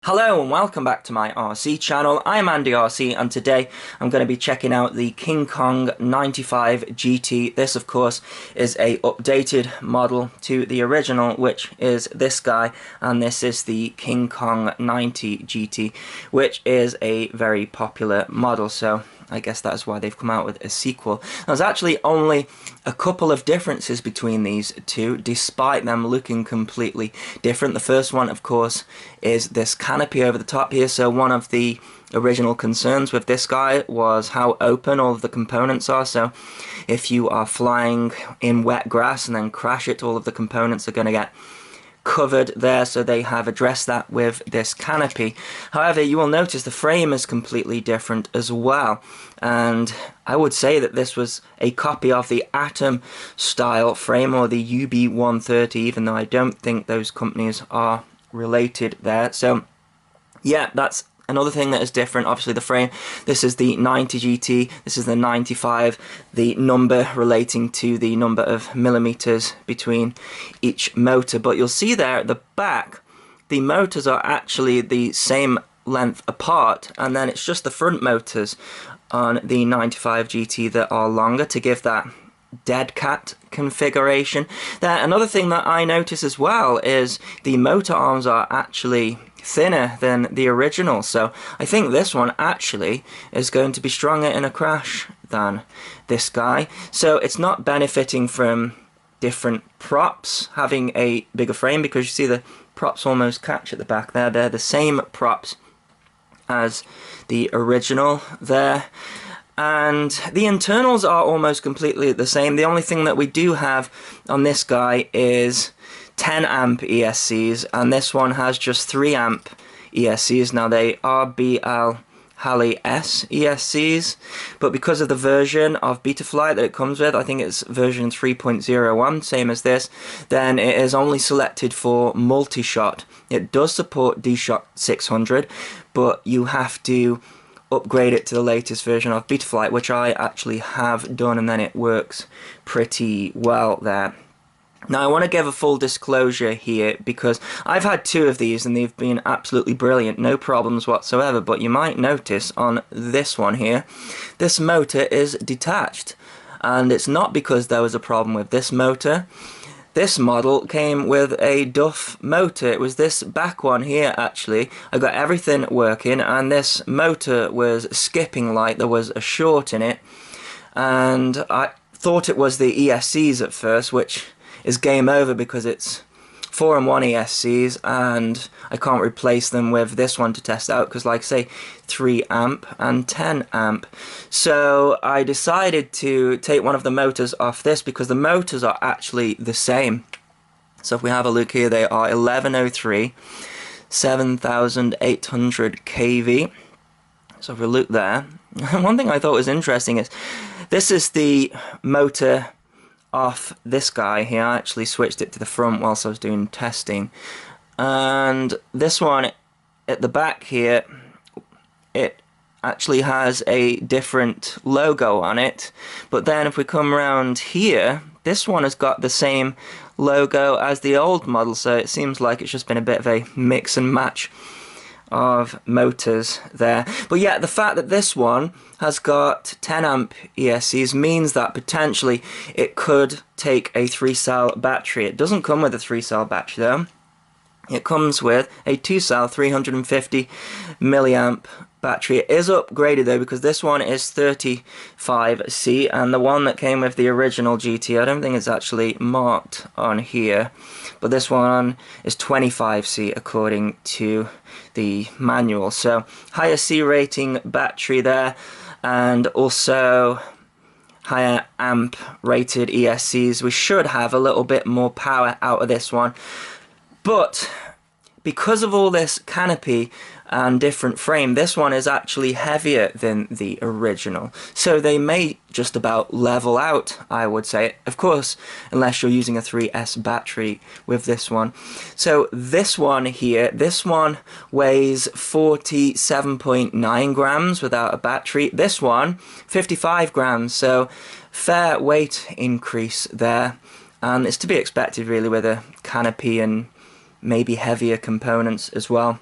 Hello and welcome back to my RC channel. I'm AndyRC and today I'm going to be checking out the KingKong 95 GT. This of course is a updated model to the original, which is this guy, and this is the KingKong 90 GT, which is a very popular model, so I guess that's why they've come out with a sequel. There's actually only a couple of differences between these two, despite them looking completely different. The first one, of course, is this canopy over the top here. So one of the original concerns with this guy was how open all of the components are. So if you are flying in wet grass and then crash it, all of the components are going to get covered there, so they have addressed that with this canopy. However, you will notice the frame is completely different as well, and I would say that this was a copy of the Atom style frame or the UB130, even though I don't think those companies are related there. So yeah, that's another thing that is different. Obviously the frame, this is the 90 GT, this is the 95, the number relating to the number of millimeters between each motor. But you'll see there at the back, the motors are actually the same length apart, and then it's just the front motors on the 95 GT that are longer to give that dead cat configuration. There, another thing that I notice as well is the motor arms are actually thinner than the original, so I think this one actually is going to be stronger in a crash than this guy. So it's not benefiting from different props having a bigger frame, because you see the props almost catch at the back there. They're the same props as the original there, and the internals are almost completely the same. The only thing that we do have on this guy is 10 amp ESCs, and this one has just 3 amp ESCs. Now they are BL Halley S ESCs, but because of the version of Betaflight that it comes with, I think it's version 3.01, same as this, then it is only selected for multi-shot. It does support D-Shock 600, but you have to upgrade it to the latest version of Betaflight, which I actually have done, and then it works pretty well there. Now I want to give a full disclosure here, because I've had 2 of these and they've been absolutely brilliant, no problems whatsoever, but you might notice on this one here, this motor is detached, and it's not because there was a problem with this motor. This model came with a Duff motor. It was this back one here actually. I got everything working, and this motor was skipping like there was a short in it, and I thought it was the ESCs at first, which is game over because it's 4-in-1 ESCs, and I can't replace them with this one to test out because, like say, 3 amp and 10 amp. So I decided to take one of the motors off this, because the motors are actually the same. So if we have a look here, they are 1103, 7800 kV. So if we look there, one thing I thought was interesting is this is the motor off this guy here. I actually switched it to the front whilst I was doing testing, and this one at the back here, it actually has a different logo on it, but then if we come around here, this one has got the same logo as the old model, so it seems like it's just been a bit of a mix and match of motors there. But yeah, the fact that this one has got 10 amp ESCs means that potentially it could take a 3-cell battery. It doesn't come with a 3-cell battery though. It comes with a 2-cell 350 milliamp battery. It is upgraded though, because this one is 35C, and the one that came with the original GT, I don't think it's actually marked on here, but this one is 25C according to the manual. So higher C rating battery there, and also higher amp rated ESCs. We should have a little bit more power out of this one, but because of all this canopy and different frame, this one is actually heavier than the original, so they may just about level out, I would say, of course, unless you're using a 3S battery with this one. So this one here, this one weighs 47.9 grams without a battery, this one 55 grams, so fair weight increase there, and it's to be expected really with a canopy and maybe heavier components as well.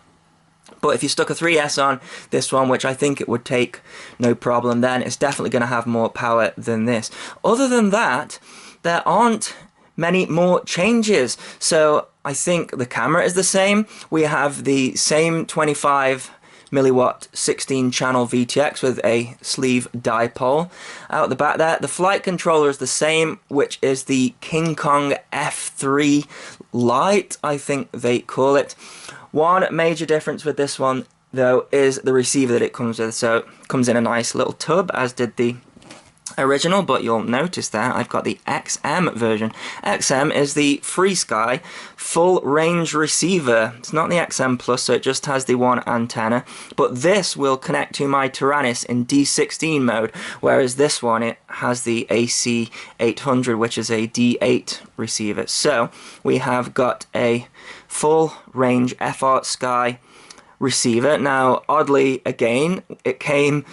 But if you stuck a 3S on this one, which I think it would take no problem, then it's definitely going to have more power than this. Other than that, there aren't many more changes. So I think the camera is the same. We have the same 25 milliwatt 16 channel VTX with a sleeve dipole out the back there. The flight controller is the same, which is the KingKong F3 Lite, I think they call it. One major difference with this one though is the receiver that it comes with. So it comes in a nice little tub, as did the original, but you'll notice that I've got the XM version. XM is the FreeSky full range receiver. It's not the XM Plus, so it just has the one antenna, but this will connect to my Taranis in D16 mode, whereas this one, it has the AC800, which is a D8 receiver. So we have got a full range FrSky receiver. Now, oddly, again, it came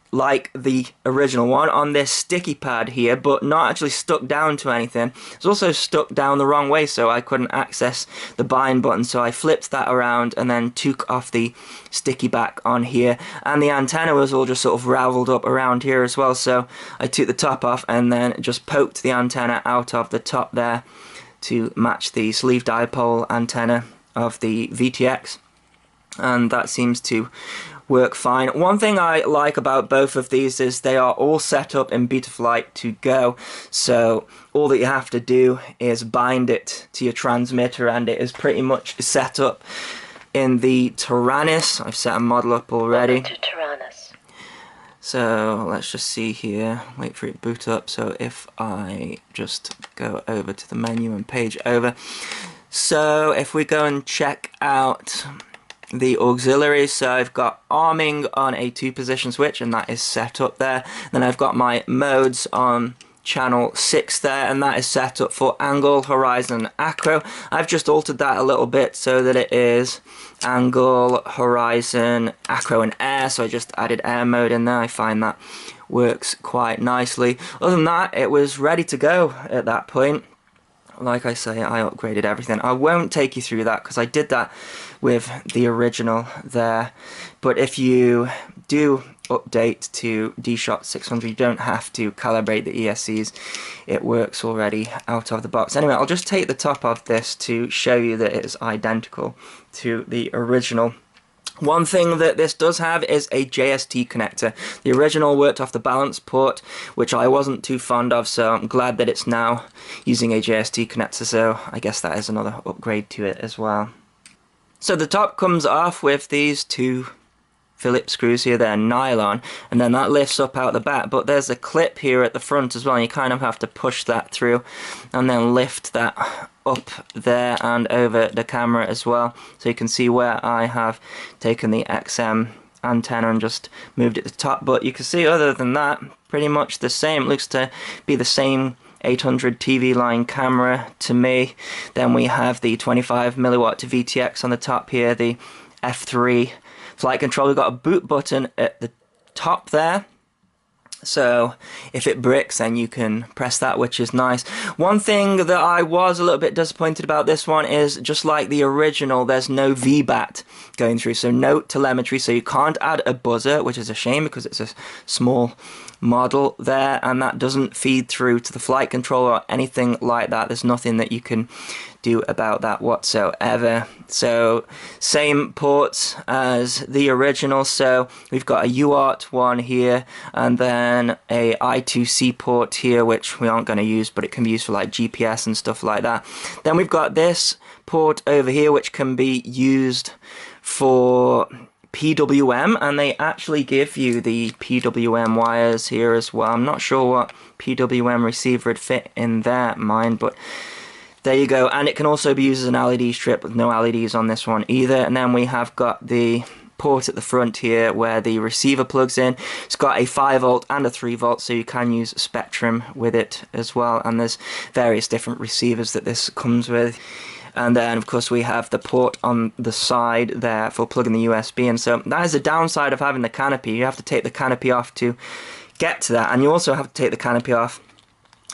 like the original one on this sticky pad here, but not actually stuck down to anything. It's also stuck down the wrong way, so I couldn't access the bind button, so I flipped that around and then took off the sticky back on here, and the antenna was all just sort of raveled up around here as well, so I took the top off and then just poked the antenna out of the top there to match the sleeve dipole antenna of the VTX, and that seems to work fine. One thing I like about both of these is they are all set up in Betaflight to go, so all that you have to do is bind it to your transmitter and it is pretty much set up in the Taranis. I've set a model up already. Welcome to Taranis. So let's just see here, wait for it to boot up. So if I just go over to the menu and page over, so if we go and check out the auxiliaries, so I've got arming on a 2-position switch, and that is set up there. Then I've got my modes on channel 6 there, and that is set up for angle, horizon, acro. I've just altered that a little bit so that it is angle, horizon, acro, and air, so I just added air mode in there. I find that works quite nicely. Other than that, it was ready to go at that point. Like I say, I upgraded everything. I won't take you through that because I did that with the original there. But if you do update to DShot 600, you don't have to calibrate the ESCs. It works already out of the box. Anyway, I'll just take the top of this to show you that it is identical to the original. One thing that this does have is a JST connector. The original worked off the balance port, which I wasn't too fond of, so I'm glad that it's now using a JST connector, so I guess that is another upgrade to it as well. So the top comes off with these 2 Phillips screws here. They're nylon, and then that lifts up out the back, but there's a clip here at the front as well, and you kind of have to push that through and then lift that up there and over the camera as well, so you can see where I have taken the XM antenna and just moved it to the top. But you can see, other than that, pretty much the same. It looks to be the same 800 TV line camera to me. Then we have the 25 milliwatt VTX on the top here, the F3 flight control. We've got a boot button at the top there, so if it bricks then you can press that, which is nice. One thing that I was a little bit disappointed about this one is, just like the original, there's no VBAT going through, so no telemetry, so you can't add a buzzer, which is a shame because it's a small model there, and that doesn't feed through to the flight control or anything like that. There's nothing that you can do about that whatsoever. So same ports as the original, so we've got a UART one here and then a I2C port here, which we aren't going to use, but it can be used for like GPS and stuff like that. Then we've got this port over here which can be used for PWM, and they actually give you the PWM wires here as well. I'm not sure what PWM receiver would fit in their mind, but there you go. And it can also be used as an LED strip, with no LEDs on this one either. And then we have got the port at the front here where the receiver plugs in. It's got a 5 volt and a 3 volt, so you can use Spectrum with it as well, and there's various different receivers that this comes with. And then of course we have the port on the side there for plugging the USB in. So that is the downside of having the canopy. You have to take the canopy off to get to that, and you also have to take the canopy off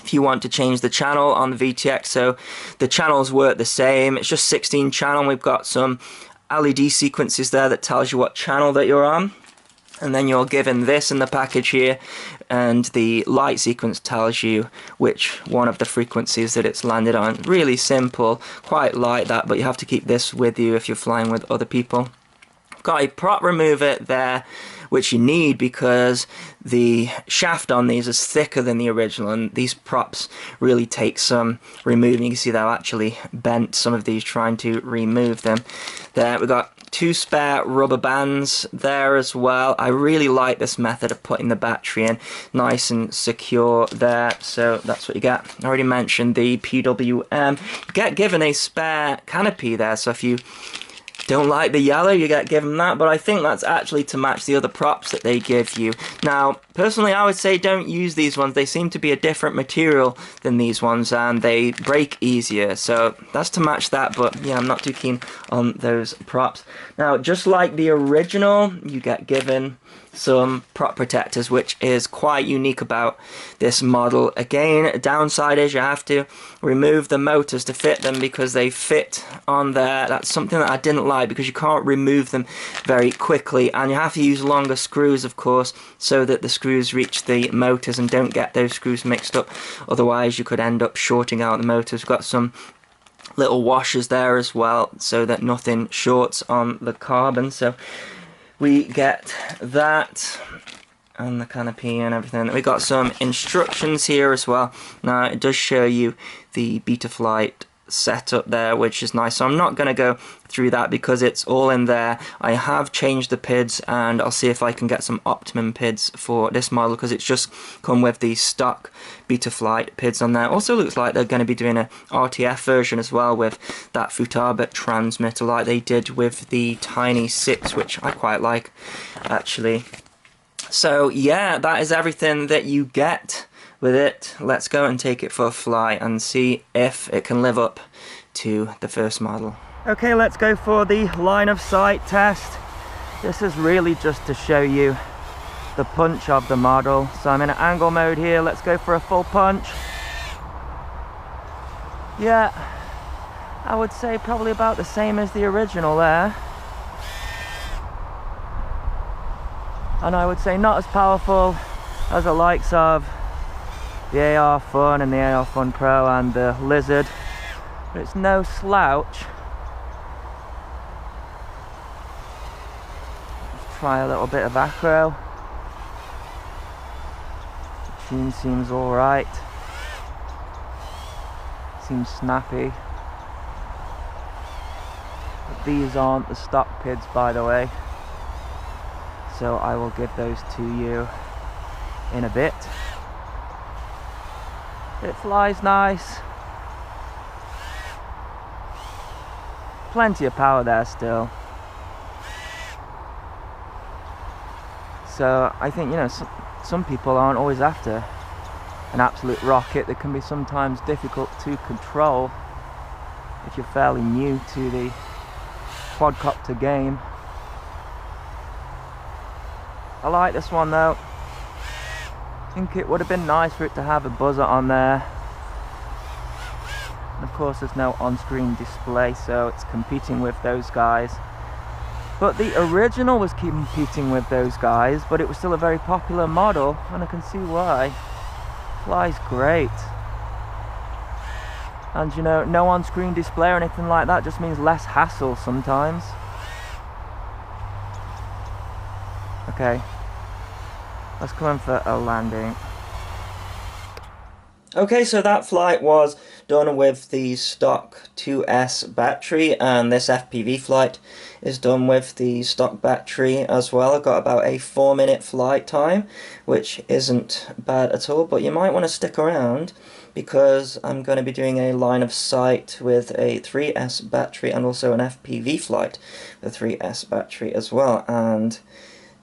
if you want to change the channel on the VTX. So the channels work the same. It's just 16 channel. We've got some LED sequences there that tells you what channel that you're on. And then you're given this in the package here, and the light sequence tells you which one of the frequencies that it's landed on. Really simple, quite light that, but you have to keep this with you if you're flying with other people. Got a prop remover there, which you need because the shaft on these is thicker than the original, and these props really take some removing. You can see they're actually bent, some of these, trying to remove them. There we got 2 spare rubber bands there as well. I really like this method of putting the battery in, nice and secure there. So that's what you get. I already mentioned the PWM. You get given a spare canopy there, so if you don't like the yellow, you get given that, but I think that's actually to match the other props that they give you. Now, personally, I would say don't use these ones. They seem to be a different material than these ones, and they break easier, so that's to match that, but yeah, I'm not too keen on those props. Now, just like the original, you get given some prop protectors, which is quite unique about this model. Again, downside is you have to remove the motors to fit them because they fit on there. That's something that I didn't like, because you can't remove them very quickly, and you have to use longer screws, of course, so that the screws reach the motors and don't get those screws mixed up. Otherwise you could end up shorting out the motors. We've got some little washers there as well so that nothing shorts on the carbon. So we get that, and the canopy and everything. We got some instructions here as well. Now it does show you the Betaflight setup there, which is nice, so I'm not going to go through that because it's all in there. I have changed the PIDs, and I'll see if I can get some optimum PIDs for this model, because it's just come with the stock Betaflight PIDs on there. Also looks like they're going to be doing a RTF version as well with that Futaba transmitter like they did with the Tiny 6, which I quite like actually. So yeah, that is everything that you get with it. Let's go and take it for a fly and see if it can live up to the first model. Okay, let's go for the line of sight test. This is really just to show you the punch of the model. So I'm in an angle mode here. Let's go for a full punch. Yeah, I would say probably about the same as the original there. And I would say not as powerful as the likes of the AR Fun and the AR Fun Pro and the Lizard, but it's no slouch. Let's try a little bit of acro. The tune seems alright. Seems snappy. But these aren't the stock PIDs, by the way, so I will give those to you in a bit. It flies nice. Plenty of power there still. So I think, you know, some people aren't always after an absolute rocket. That can be sometimes difficult to control if you're fairly new to the quadcopter game. I like this one though. I think it would have been nice for it to have a buzzer on there. And of course there's no on-screen display, so it's competing with those guys. But the original was competing with those guys, but it was still a very popular model, and I can see why. Flies great. And you know, no on-screen display or anything like that just means less hassle sometimes. Okay. Let's come in for a landing. Okay, so that flight was done with the stock 2S battery, and this FPV flight is done with the stock battery as well. I've got about a 4-minute flight time, which isn't bad at all, but you might want to stick around because I'm going to be doing a line of sight with a 3S battery and also an FPV flight with a 3S battery as well, and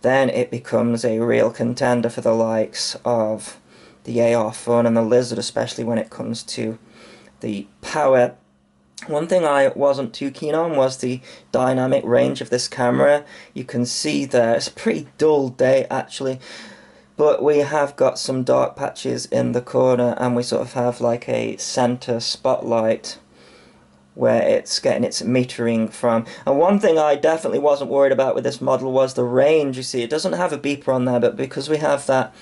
then it becomes a real contender for the likes of the AR Fun and the Lizard, especially when it comes to the power. One thing I wasn't too keen on was the dynamic range of this camera. You can see there, it's a pretty dull day actually, but we have got some dark patches in the corner, and we sort of have like a center spotlight where it's getting its metering from. And one thing I definitely wasn't worried about with this model was the range. You see, it doesn't have a beeper on there, but because we have that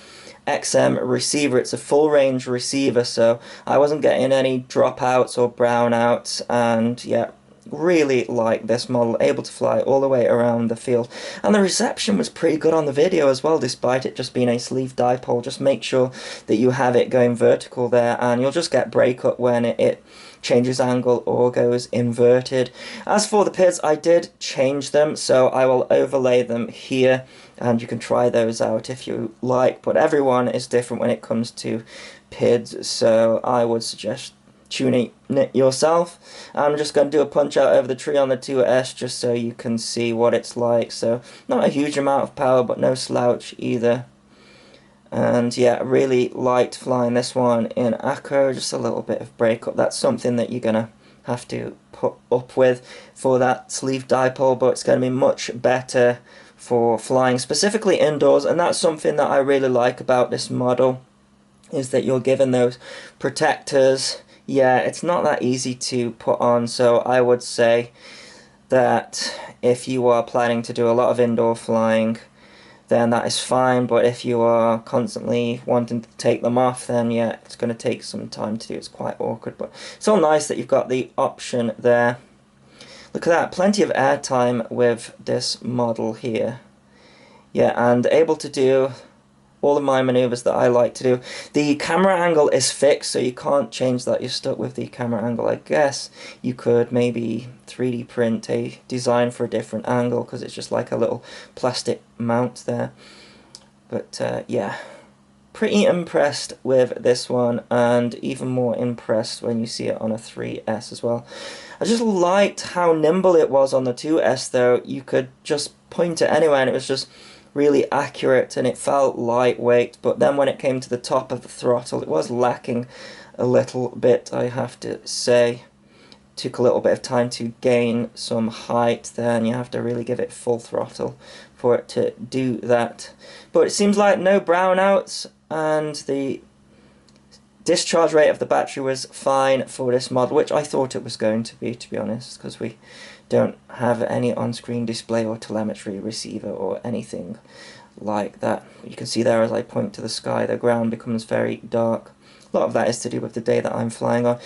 XM receiver, it's a full range receiver, so I wasn't getting any dropouts or brownouts. And yeah, really like this model, able to fly all the way around the field, and the reception was pretty good on the video as well, despite it just being a sleeve dipole. Just make sure that you have it going vertical there, and you'll just get breakup when it changes angle or goes inverted. As for the PIDs, I did change them, so I will overlay them here, and you can try those out if you like, but everyone is different when it comes to PIDs, so I would suggest tuning it yourself. I'm just going to do a punch out over the tree on the 2S just so you can see what it's like. So not a huge amount of power, but no slouch either. And yeah, really liked flying this one in acro. Just a little bit of breakup. That's something that you're going to have to put up with for that sleeve dipole, but it's going to be much better for flying specifically indoors. And that's something that I really like about this model, is that you're given those protectors. Yeah, it's not that easy to put on, so I would say that if you are planning to do a lot of indoor flying, then that is fine, but if you are constantly wanting to take them off, then yeah, it's going to take some time to do. It's quite awkward, but it's all nice that you've got the option there. Look at that, plenty of airtime with this model here. Yeah, and able to do all of my maneuvers that I like to do. The camera angle is fixed, so you can't change that. You're stuck with the camera angle. I guess you could maybe 3D print a design for a different angle, because it's just like a little plastic mount there. But yeah, pretty impressed with this one, and even more impressed when you see it on a 3S as well. I just liked how nimble it was on the 2S though. You could just point it anywhere and it was just really accurate, and it felt lightweight. But then when it came to the top of the throttle, it was lacking a little bit, I have to say. Took a little bit of time to gain some height there, and you have to really give it full throttle for it to do that. But it seems like no brownouts, and the discharge rate of the battery was fine for this model, which I thought it was going to be honest, because we don't have any on-screen display or telemetry receiver or anything like that. You can see there as I point to the sky, the ground becomes very dark. A lot of that is to do with the day that I'm flying on.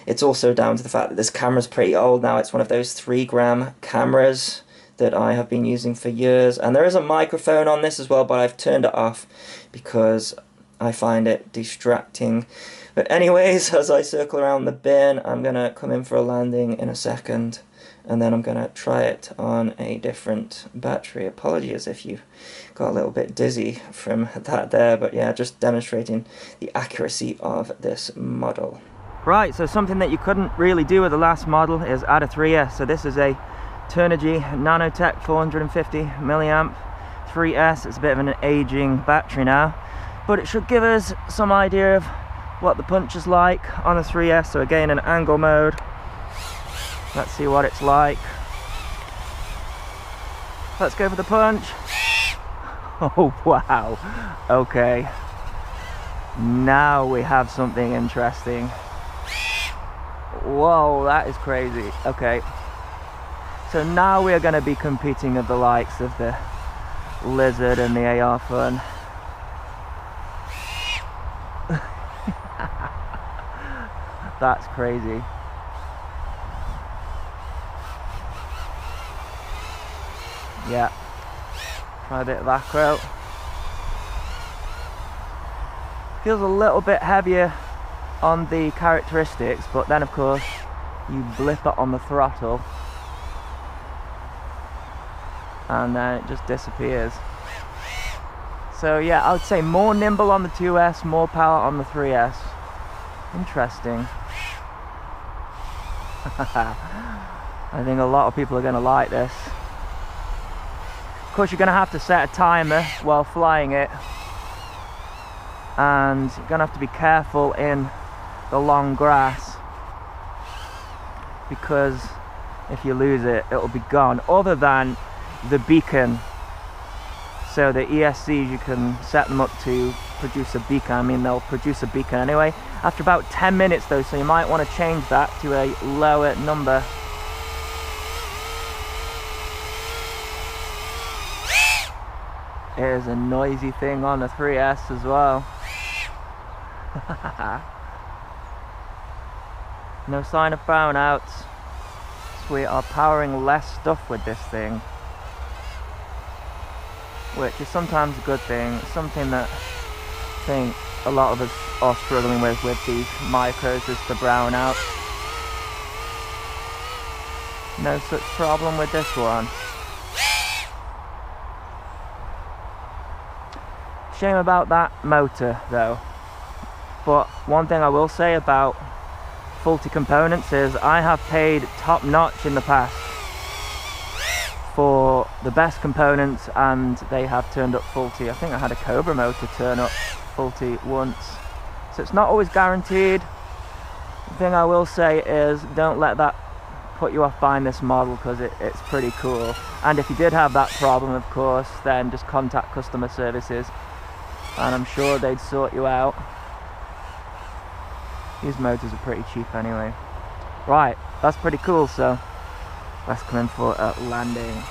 It's also down to the fact that this camera's pretty old now. It's one of those 3-gram cameras that I have been using for years, and there is a microphone on this as well, but I've turned it off because I find it distracting. But anyways, as I circle around the bin, I'm gonna come in for a landing in a second, and then I'm going to try it on a different battery. Apologies if you got a little bit dizzy from that there, but yeah, just demonstrating the accuracy of this model. Right, so something that you couldn't really do with the last model is add a 3S. So this is a Turnigy Nanotech 450 milliamp 3S. It's a bit of an aging battery now, but it should give us some idea of what the punch is like on a 3S. So again, in angle mode, let's see what it's like. Let's go for the punch. Oh wow, okay, now we have something interesting. Whoa, that is crazy. Okay, so now we are going to be competing with the likes of the Lizard and the AR Fun. That's crazy. Yeah, try a bit of acro. Feels a little bit heavier on the characteristics, but then of course you blip it on the throttle and then it just disappears. So yeah, I would say more nimble on the 2S, more power on the 3S. Interesting. I think a lot of people are going to like this. Of course, you're going to have to set a timer while flying it, and you're going to have to be careful in the long grass, because if you lose it, it'll be gone, other than the beacon. So the ESCs, you can set them up to produce a beacon. I mean, they'll produce a beacon anyway after about 10 minutes though, so you might want to change that to a lower number. Here's a noisy thing on the 3S as well. No sign of brownouts. So we are powering less stuff with this thing, which is sometimes a good thing. It's something that I think a lot of us are struggling with these micros, is the brownout. No such problem with this one. Shame about that motor though. But one thing I will say about faulty components is I have paid top notch in the past for the best components and they have turned up faulty. I think I had a Cobra motor turn up faulty once. So it's not always guaranteed. The thing I will say is don't let that put you off buying this model, because it's pretty cool. And if you did have that problem, of course, then just contact customer services and I'm sure they'd sort you out. These motors are pretty cheap anyway. Right, that's pretty cool, so let's come in for a landing.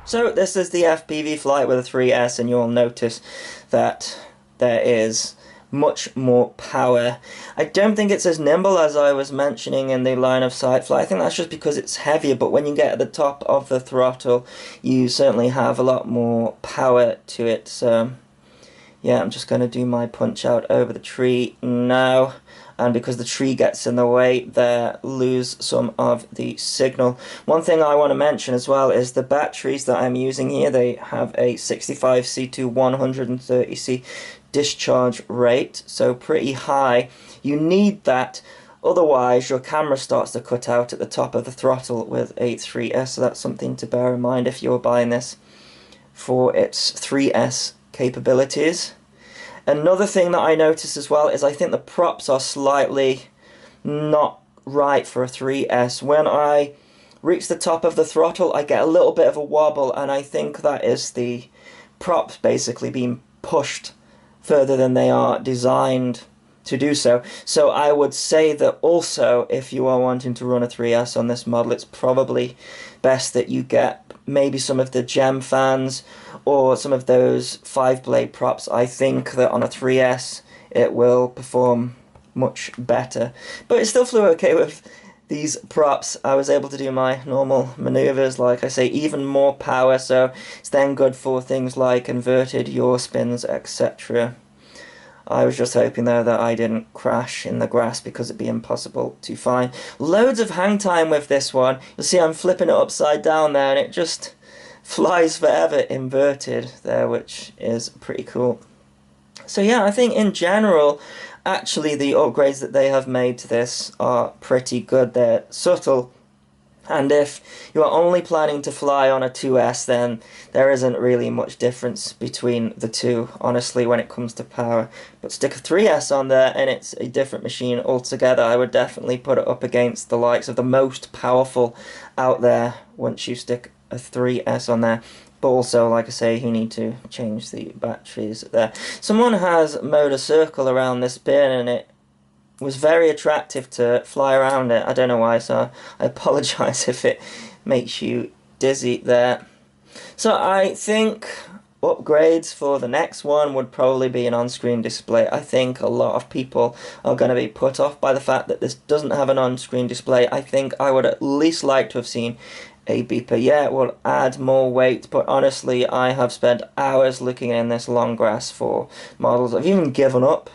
So this is the FPV flight with a 3S, and you'll notice that there is much more power. I don't think it's as nimble as I was mentioning in the line of sight flight. I think that's just because it's heavier, but when you get at the top of the throttle, you certainly have a lot more power to it. So yeah, I'm just going to do my punch out over the tree now, and because the tree gets in the way there, lose some of the signal. One thing I want to mention as well is the batteries that I'm using here. They have a 65C to 130C discharge rate, so pretty high. You need that, otherwise your camera starts to cut out at the top of the throttle with a 3S, so that's something to bear in mind if you're buying this for its 3S capabilities. Another thing that I noticed as well is I think the props are slightly not right for a 3S. When I reach the top of the throttle, I get a little bit of a wobble, and I think that is the props basically being pushed further than they are designed to do so. So I would say that also, if you are wanting to run a 3S on this model, it's probably best that you get maybe some of the gem fans or some of those 5-blade props. I think that on a 3S it will perform much better. But it still flew okay with these props. I was able to do my normal maneuvers, like I say, even more power, so it's then good for things like inverted yaw spins, etc. I was just hoping though that I didn't crash in the grass, because it'd be impossible to find. Loads of hang time with this one. You'll see I'm flipping it upside down there and it just flies forever inverted there, which is pretty cool. So yeah, I think in general, actually the upgrades that they have made to this are pretty good. They're subtle, and if you are only planning to fly on a 2S, then there isn't really much difference between the two, honestly, when it comes to power. But stick a 3S on there and it's a different machine altogether. I would definitely put it up against the likes of the most powerful out there once you stick a 3S on there. But also, like I say, you need to change the batteries there. Someone has mowed a circle around this bin and it was very attractive to fly around it. I don't know why, so I apologise if it makes you dizzy there. So I think upgrades for the next one would probably be an on-screen display. I think a lot of people are going to be put off by the fact that this doesn't have an on-screen display. I think I would at least like to have seen a beeper. Yeah, it will add more weight, but honestly, I have spent hours looking in this long grass for models. I've even given up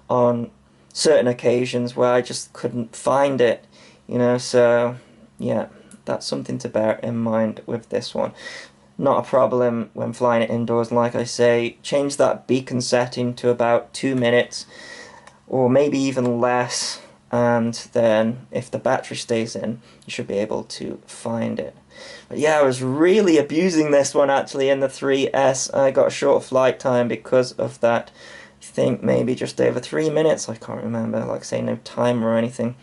on certain occasions where I just couldn't find it, you know, so yeah, that's something to bear in mind with this one. Not a problem when flying it indoors. Like I say, change that beacon setting to about 2 minutes or maybe even less, and then if the battery stays in, you should be able to find it. But yeah, I was really abusing this one actually in the 3S. I got a short flight time because of that. I think maybe just over 3 minutes, I can't remember, like I say, no timer or anything.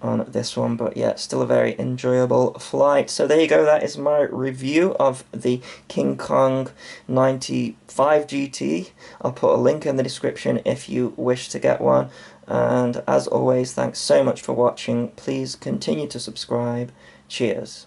on this one, but yeah, still a very enjoyable flight. So there you go, that is my review of the KingKong 95 GT. I'll put a link in the description if you wish to get one, and as always, thanks so much for watching. Please continue to subscribe. Cheers.